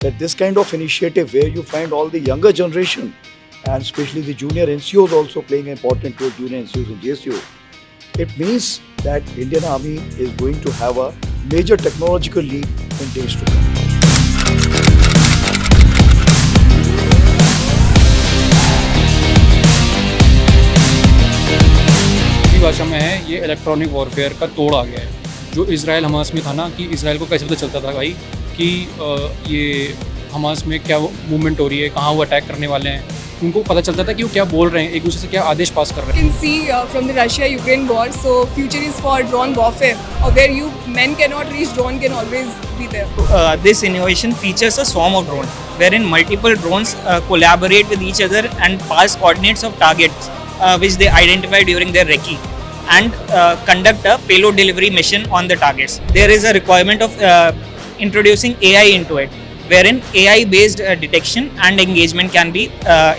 that this kind of initiative where you find all the younger generation and especially the junior NCOs also playing an important role, junior NCOs and JCOs, it means that Indian Army is going to have a major technological leap in days to come. की भाषा में है, ये electronic warfare का तोड़ आ गया है। जो इजराइल हमास में था ना, कि इजराइल को कैसे पता चलता था भाई कि ये हमास में क्या मूवमेंट हो रही है, कहाँ वो अटैक करने वाले हैं, उनको पता चलता था कि वो क्या बोल रहे हैं, एक दूसरे से क्या आदेश पास कर रहे हैं। You can see from the Russia-Ukraine war, so future is for drone warfare, or where you men cannot reach, drone can always be there. This innovation features a swarm of drones, wherein multiple drones collaborate with each other and pass coordinates of targets which they identify during their recce, and conduct a payload delivery mission on the targets. There is a requirement of introducing AI into it, wherein AI-based detection and engagement can be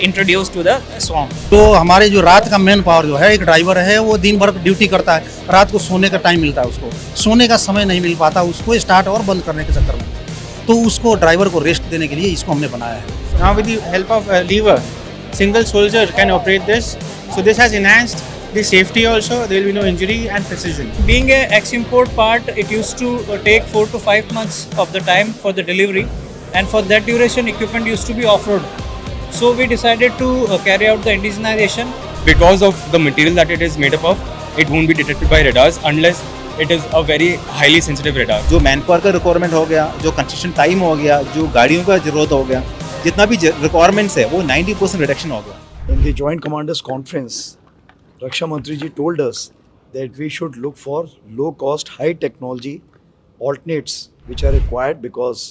introduced to the swarm. तो हमारे जो रात का man power जो है, एक driver है, वो दिन भर ड्यूटी करता है, रात को सोने का टाइम मिलता है, उसको सोने का समय नहीं मिल पाता, उसको स्टार्ट और बंद करने के चक्कर में, तो उसको ड्राइवर को रेस्ट देने के लिए इसको हमने बनाया है। Now with the help of a lever, single soldier can operate this. So this has enhanced the safety also. There will be no injury and precision. Being a ex-import part, it used to take 4 to 5 months of the time for the delivery, and for that duration, equipment used to be off-road. So we decided to carry out the indigenization. Because of the material that it is made up of, it won't be detected by radars unless it is a very highly sensitive radar. जो man power का requirement हो गया, जो construction time हो गया, जो गाड़ियों का जरूरत हो गया, जितना भी रिक्वायरमेंट्स है वो 90% रिडक्शन हो गया। In the Joint Commanders Conference, Raksha Mantri ji told us that we should look for low-cost, high-technology alternates which are required because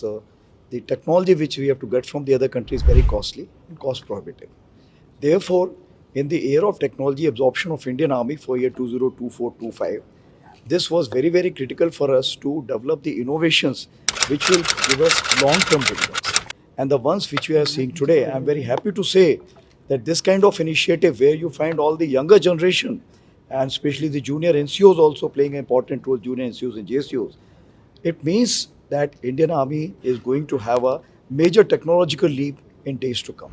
the technology which we have to get from the other countries is very costly and cost prohibitive. Therefore, in the era of technology absorption of Indian Army for year 2024-25, this was very, very critical for us to develop the innovations which will give us long-term dividends. And the ones which we are seeing today, I am very happy to say that this kind of initiative where you find all the younger generation and especially the junior NCOs also playing an important role, junior NCOs and JCOs, it means that Indian Army is going to have a major technological leap in days to come.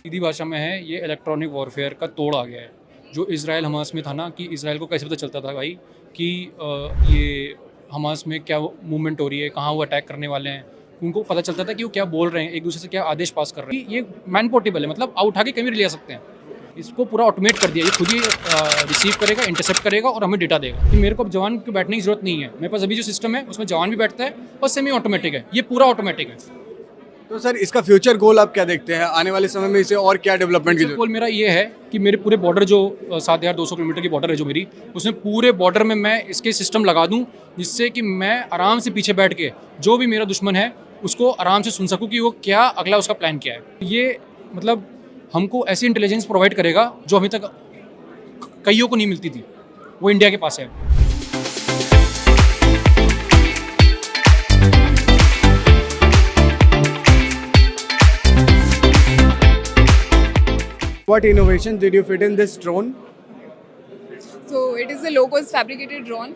सीधी भाषा में है, ये electronic warfare का तोड़ आ गया है। जो Israel Hamas में था ना, कि इजराइल को कैसे पता चलता था भाई कि ये हमास में क्या मूवमेंट हो रही है, कहाँ वो अटैक करने वाले हैं, उनको पता चलता था कि वो क्या बोल रहे हैं, एक दूसरे से क्या आदेश पास कर रहे हैं। ये मैन पोर्टेबल है, मतलब उठा के कहीं भी ले जा सकते हैं। इसको पूरा ऑटोमेट कर दिया, ये खुद ही रिसीव करेगा, इंटरसेप्ट करेगा और हमें डेटा देगा। कि मेरे को अब जवान के बैठने की जरूरत नहीं है, मेरे पास अभी जो सिस्टम है उसमें जवान भी बैठता है और सेमी ऑटोमेटिक है, ये पूरा ऑटोमेटिक है। तो सर इसका फ्यूचर गोल आप क्या देखते हैं, आने वाले समय में इसे और क्या डेवलपमेंट की जरूरत? गोल मेरा ये है कि मेरे पूरे बॉर्डर जो 7200 किलोमीटर की बॉर्डर है जो मेरी, उसमें पूरे बॉर्डर में मैं इसके सिस्टम लगा दूं जिससे कि मैं आराम से पीछे बैठ के जो भी मेरा दुश्मन है उसको आराम से सुन सकूं कि वो क्या अगला उसका प्लान क्या है। ये मतलब हमको ऐसी इंटेलिजेंस प्रोवाइड करेगा जो अभी तक कईयों को नहीं मिलती थी, वो इंडिया के पास है। What innovations did you fit in this drone? So it is a low-cost fabricated drone.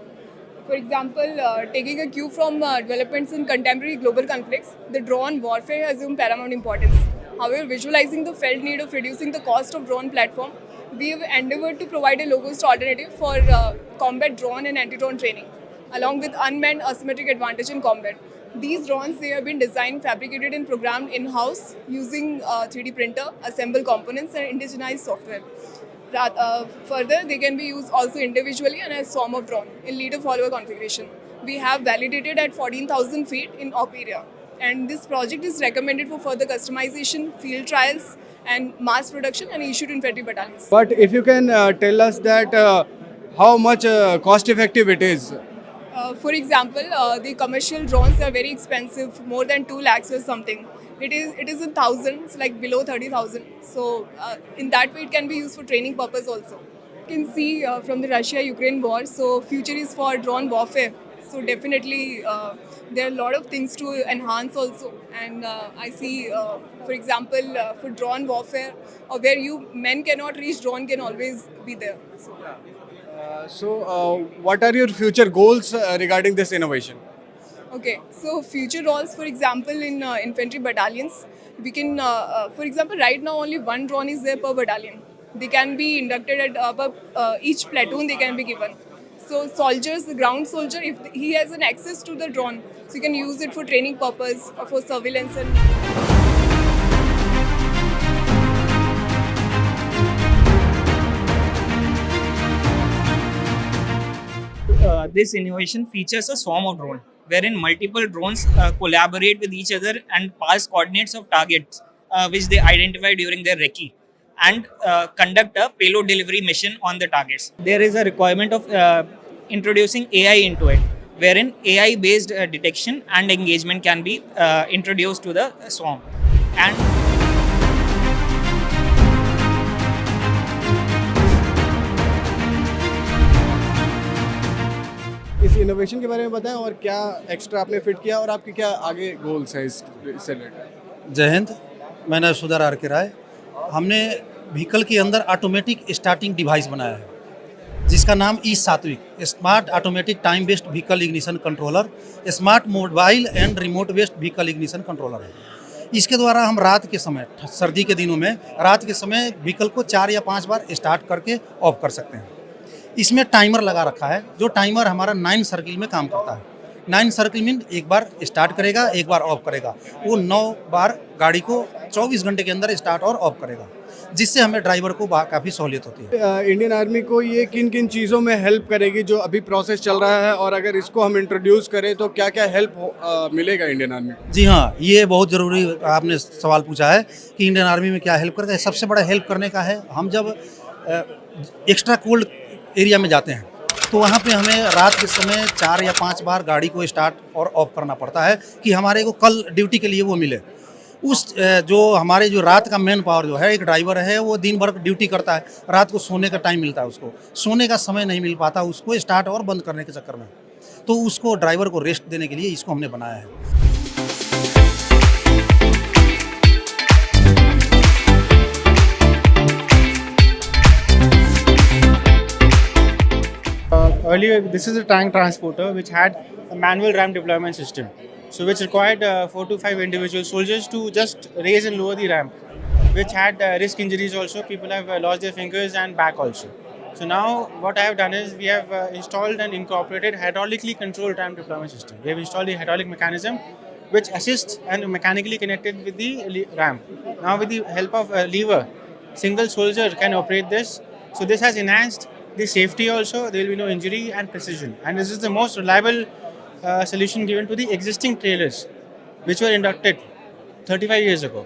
For example, taking a cue from developments in contemporary global conflicts, the drone warfare has assumed paramount importance. However, visualizing the felt need of reducing the cost of drone platform, we have endeavored to provide a low-cost alternative for combat drone and anti-drone training, along with unmanned asymmetric advantage in combat. These drones, they have been designed, fabricated and programmed in-house using 3D printer, assemble components and indigenized software. Further, they can be used also individually and as swarm of drone in leader-follower configuration. We have validated at 14,000 feet in op area. And this project is recommended for further customization, field trials and mass production and issued to infantry battalions. But if you can tell us that how much cost effective it is. For example, the commercial drones are very expensive, more than 2 lakhs or something. It is in thousands, like below 30,000. So in that way, it can be used for training purpose also. You can see from the Russia-Ukraine war, so future is for drone warfare. So definitely there are a lot of things to enhance also. And I see, for example, for drone warfare, or where you men cannot reach, drone can always be there. So. What are your future goals regarding this innovation? Okay, so future roles, for example, in infantry battalions, we can, for example, right now only one drone is there per battalion. They can be inducted at each platoon. They can be given. So soldiers, the ground soldier, if he has an access to the drone, so you can use it for training purpose or for surveillance and. This innovation features a swarm of drone, wherein multiple drones collaborate with each other and pass coordinates of targets which they identify during their recce and conduct a payload delivery mission on the targets. There is a requirement of introducing AI into it, wherein AI based detection and engagement can be introduced to the swarm. And इस innovation के बारे में बताएं और क्या extra आपने fit किया और आपके क्या आगे गोल्स हैं इससे रिलेटेड। जय हिंद, मैं नाम सुधार आर के राय। हमने व्हीकल के अंदर ऑटोमेटिक स्टार्टिंग डिवाइस बनाया है जिसका नाम ई-सात्विक smart automatic time based vehicle ignition controller, smart mobile and remote based vehicle ignition controller है। इसके द्वारा हम रात के समय, सर्दी के दिनों में रात के समय व्हीकल को 4 या 5 बार स्टार्ट करके ऑफ कर सकते हैं। इसमें टाइमर लगा रखा है, जो टाइमर हमारा 9 सर्किल में काम करता है। 9 सर्किल में एक बार स्टार्ट करेगा, एक बार ऑफ करेगा। वो 9 बार गाड़ी को 24 घंटे के अंदर स्टार्ट और ऑफ करेगा, जिससे हमें ड्राइवर को काफ़ी सहूलियत होती है। इंडियन आर्मी को ये किन किन चीज़ों में हेल्प करेगी जो अभी प्रोसेस चल रहा है, और अगर इसको हम इंट्रोड्यूस करें तो क्या क्या हेल्प मिलेगा इंडियन आर्मी को? जी हाँ, ये बहुत ज़रूरी आपने सवाल पूछा है कि इंडियन आर्मी में क्या हेल्प करेगा। सबसे बड़ा हेल्प करने का है, हम जब एक्स्ट्रा कोल्ड एरिया में जाते हैं तो वहाँ पे हमें रात के समय 4 या 5 बार गाड़ी को स्टार्ट और ऑफ करना पड़ता है कि हमारे को कल ड्यूटी के लिए वो मिले। उस जो हमारे जो रात का मैन पावर जो है, एक ड्राइवर है, वो दिन भर ड्यूटी करता है, रात को सोने का टाइम मिलता है, उसको सोने का समय नहीं मिल पाता उसको स्टार्ट और बंद करने के चक्कर में। तो उसको ड्राइवर को रेस्ट देने के लिए इसको हमने बनाया है। Earlier, this is a tank transporter which had a manual ram deployment system, so which required 4 to 5 individual soldiers to just raise and lower the ramp, which had risk injuries also. People have lost their fingers and back also. So now what I have done is we have installed and incorporated hydraulically controlled ram deployment system. We have installed the hydraulic mechanism which assists and mechanically connected with the ram. Now with the help of a lever, single soldier can operate this. So this has enhanced the safety also. There will be no injury and precision, and this is the most reliable solution given to the existing trailers which were inducted 35 years ago.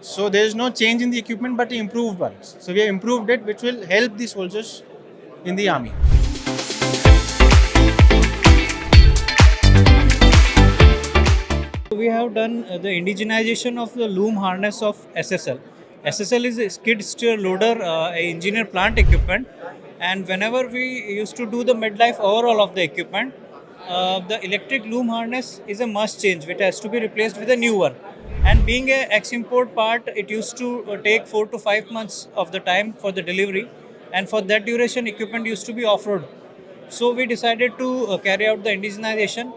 So there is no change in the equipment but the improved ones. So we have improved it, which will help the soldiers in the army. We have done the indigenization of the loom harness of SSL. SSL is a skid steer loader, a engineer plant equipment, and whenever we used to do the midlife overhaul of the equipment, the electric loom harness is a must change, which has to be replaced with a new one. And being a ex-import part, it used to take 4 to 5 months of the time for the delivery, and for that duration, equipment used to be off-road. So we decided to carry out the indigenization.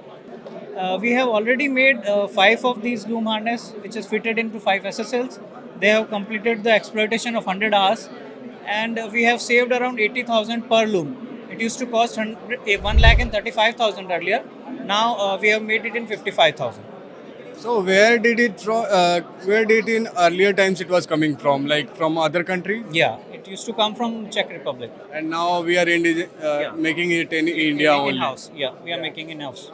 We have already made 5 of these loom harness, which is fitted into 5 SSLs. They have completed the exploitation of 100 hours, and we have saved around 80,000 per loom. It used to cost 1,35,000 earlier. Now we have made it in 55,000. So where did in earlier times it was coming from, like from other countries? Yeah, it used to come from Czech Republic. And now we are making it in India only. In-house. Yeah, we are making in-house.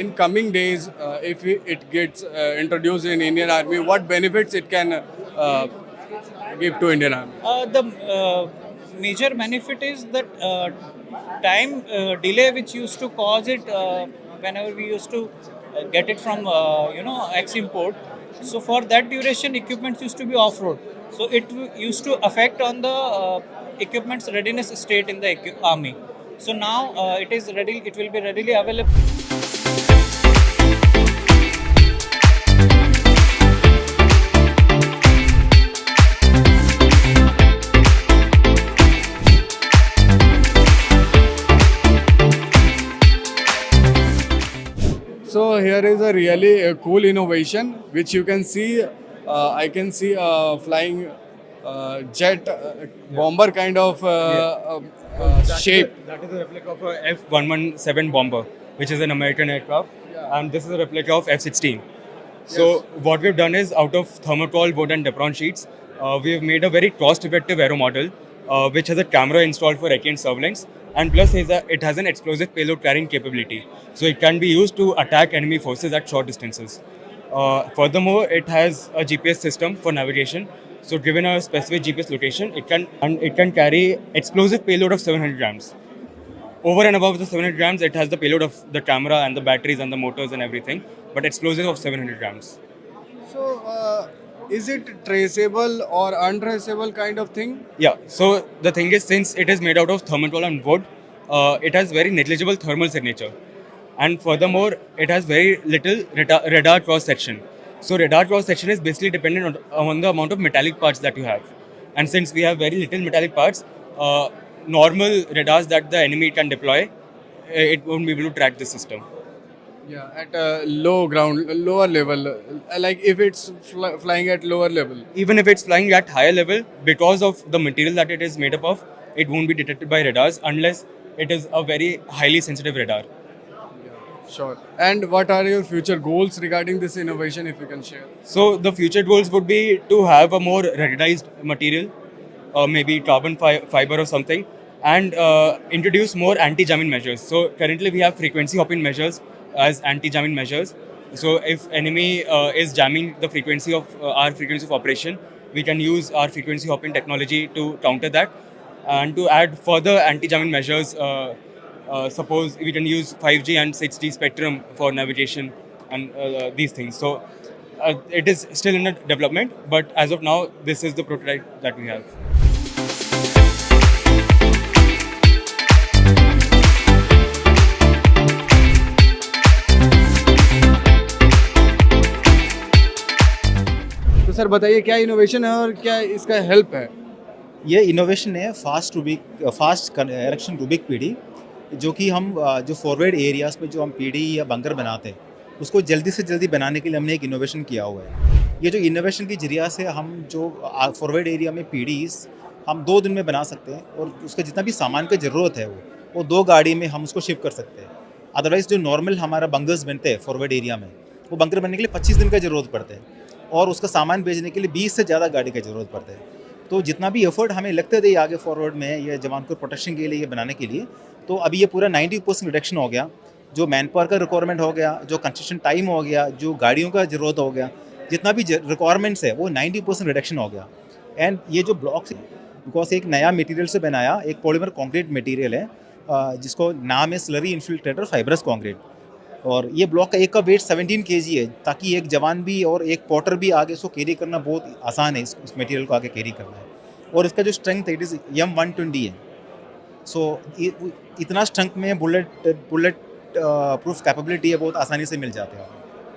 In coming days, if it gets introduced in Indian Army, what benefits it can give to Indian Army? The major benefit is that time delay which used to cause it whenever we used to get it from ex-import. So for that duration, equipment used to be off-road. So it used to affect on the equipment's readiness state in the army. So now it is ready. It will be readily available. here is a really cool innovation which you can see. I can see a flying jet bomber kind of shape. That is a replica of a F-117 bomber, which is an American aircraft, and this is a replica of F-16. So what we've done is, out of thermocol, wood and Depron sheets, we have made a very cost-effective aero model, which has a camera installed for recce and surveillance, and plus it has an explosive payload carrying capability. So it can be used to attack enemy forces at short distances. Furthermore, it has a GPS system for navigation. So given a specific GPS location, it can carry explosive payload of 700 grams. Over and above the 700 grams, it has the payload of the camera and the batteries and the motors and everything, but explosive of 700 grams. So is it traceable or untraceable kind of thing? Yeah, so the thing is, since it is made out of thermocol and wood, it has very negligible thermal signature. And furthermore, it has very little radar cross section. So radar cross section is basically dependent on the amount of metallic parts that you have. And since we have very little metallic parts, normal radars that the enemy can deploy, it won't be able to track the system. Yeah, at a lower level, like if it's flying at lower level. Even if it's flying at higher level, because of the material that it is made up of, it won't be detected by radars unless it is a very highly sensitive radar. Sure. And what are your future goals regarding this innovation, if you can share? So the future goals would be to have a more ruggedized material, maybe carbon fiber or something, and introduce more anti-jamming measures. So currently we have frequency hopping measures as anti-jamming measures. So if enemy is jamming the frequency of our frequency of operation, we can use our frequency hopping technology to counter that, and to add further anti-jamming measures. Suppose we can use 5G and 6G spectrum for navigation and these things. So it is still in a development, but as of now, this is the prototype that we have. तो sir बताइए क्या innovation है और क्या इसका help है? ये innovation है फास्ट इरेक्शन रूबिक पीढ़ी, जो कि हम जो फॉरवर्ड एरियाज़ पे जो हम पीढ़ी या बंकर बनाते हैं, उसको जल्दी से जल्दी बनाने के लिए हमने एक इनोवेशन किया हुआ है। ये जो इनोवेशन की जरिया से हम जो फॉरवर्ड एरिया में पीढ़ीज़ हम 2 दिन में बना सकते हैं, और उसका जितना भी सामान की ज़रूरत है वो 2 गाड़ी में हम उसको शिफ्ट कर सकते हैं। अदरवाइज़ जो नॉर्मल हमारा बंकर्स बनते हैं फॉरवर्ड एरिया में, वो बंकर बनने के लिए 25 दिन का ज़रूरत पड़ता है, और उसका सामान भेजने के लिए 20 से ज़्यादा गाड़ी की ज़रूरत पड़ता है। तो जितना भी एफर्ट हमें लगते थे आगे फॉरवर्ड में ये जवान को प्रोटेक्शन के लिए ये बनाने के लिए, तो अभी ये पूरा 90% रिडक्शन हो गया। जो मैन पावर का रिक्वायरमेंट हो गया, जो कंस्ट्रक्शन टाइम हो गया, जो गाड़ियों का ज़रूरत हो गया, जितना भी रिक्वायरमेंट्स है वो 90% रिडक्शन हो गया। एंड ये जो ब्लॉक्स है, बिकॉज एक नया मटेरियल से बनाया, एक पॉलीमर कंक्रीट मटेरियल है, जिसको नाम है स्लरी इन्फिल्ट्रेटर फाइब्रस कंक्रीट, और ये ब्लॉक का एक का वेट 17 kg है, ताकि एक जवान भी और एक पोर्टर भी आगे इसको कैरी करना बहुत आसान है, इस मटेरियल को आगे कैरी करना है। और इसका जो स्ट्रेंथ है, इट इज़ M120 है। सो इतना स्ट्रेंथ में बुलेट प्रूफ कैपेबिलिटी है, बहुत आसानी से मिल जाते हैं।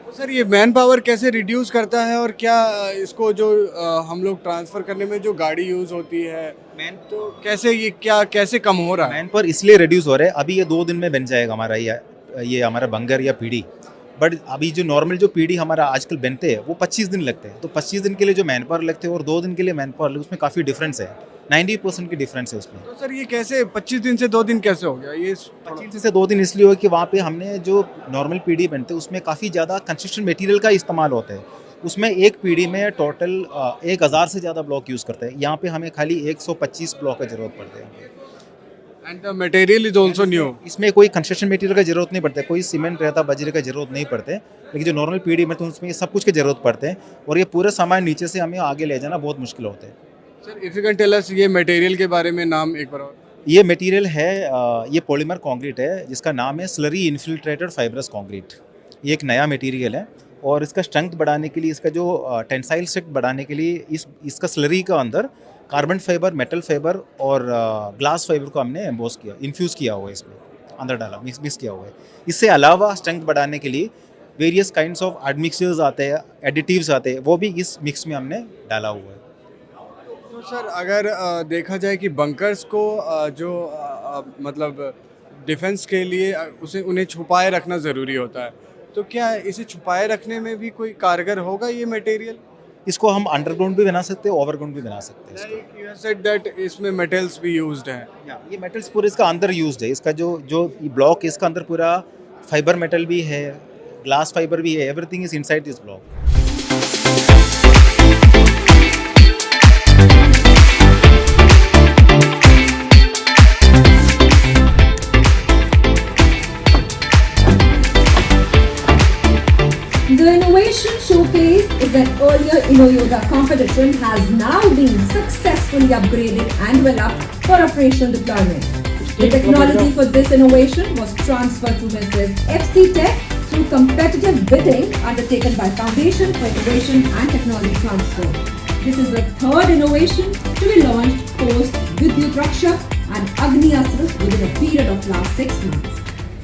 तो सर ये मैन पावर कैसे रिड्यूस करता है, और क्या इसको जो हम लोग ट्रांसफ़र करने में जो गाड़ी यूज़ होती है, तो कैसे ये कैसे कम हो रहा है? मैन पावर इसलिए रिड्यूस हो रहा है, अभी ये 2 दिन में बन जाएगा हमारा ये हमारा बंगर या पीढ़ी, बट अभी जो नॉर्मल जो पीढ़ी हमारा आजकल बनते हैं वो 25 दिन लगते हैं। तो 25 दिन के लिए जो मैन पावर लगते हैं और 2 दिन के लिए मैन पावर लगते हैं, उसमें काफ़ी डिफरेंस है, 90% की डिफरेंस है उसमें। तो सर ये कैसे 25 दिन से 2 दिन कैसे हो गया? ये 25 दिन से 2 दिन इसलिए हो कि वहाँ पे हमने जो नॉर्मल पीढ़ी बनते हैं उसमें काफ़ी ज़्यादा कंस्ट्रक्शन मटेरियल का इस्तेमाल होता है। उसमें एक पीढ़ी में टोटल 1000 से ज़्यादा ब्लॉक यूज़ करते हैं। यहाँ पे हमें खाली 125 ब्लॉक की ज़रूरत पड़ती है। And the material is also new. इसमें कोई कंस्ट्रक्शन मटेरियल का जरूरत नहीं पड़ता है, कोई सीमेंट रहता, बजरे का जरूरत नहीं पड़ते, लेकिन जो नॉर्मल पीढ़ी में तो उसमें सब कुछ की जरूरत पड़ते हैं, और ये पूरे सामान नीचे से हमें आगे ले जाना बहुत मुश्किल होता है। Sir if you can tell us ये मटेरियल के बारे में नाम एक बार और। ये मटेरियल है, ये पॉलीमर कंक्रीट है, जिसका नाम है स्लरी इन्फिल्ट्रेटेड फाइब्रस कंक्रीट। ये एक नया मटेरियल है, और इसका स्ट्रेंथ बढ़ाने के लिए, इसका जो टेंसाइल स्ट्रेंथ बढ़ाने के लिए इसका स्लरी का अंदर कार्बन फाइबर, मेटल फाइबर और ग्लास फाइबर को हमने एम्बोस किया, इन्फ्यूज़ किया हुआ है, इसमें अंदर डाला, मिक्स किया हुआ है। इससे अलावा स्ट्रेंथ बढ़ाने के लिए वेरियस काइंड्स ऑफ एडमिक्सचर्स आते हैं, एडिटिव्स आते हैं, वो भी इस मिक्स में हमने डाला हुआ है। तो सर अगर देखा जाए कि बंकर्स को जो मतलब डिफेंस के लिए उन्हें छुपाए रखना ज़रूरी होता है, तो क्या इसे छुपाए रखने में भी कोई कारगर होगा ये मटेरियल? इसको हम अंडरग्राउंड भी बना सकते हैं, ओवरग्राउंड भी बना सकते हैं इसको। You said that इसमें मेटल्स भी यूज्ड हैं। ये मेटल्स पूरे इसका अंदर यूज्ड है। इसका जो जो ब्लॉक इसका अंदर पूरा फाइबर मेटल भी है, ग्लास फाइबर भी है, everything is inside this block. The innovation showcase is an earlier InnoYoga competition has now been successfully upgraded and developed for operational deployment. The technology for this innovation was transferred to Mrs. FC Tech through competitive bidding undertaken by Foundation for Innovation and Technology Transfer. This is the third innovation to be launched post Vidyut Rakshak and Agni Astra within a period of last 6 months.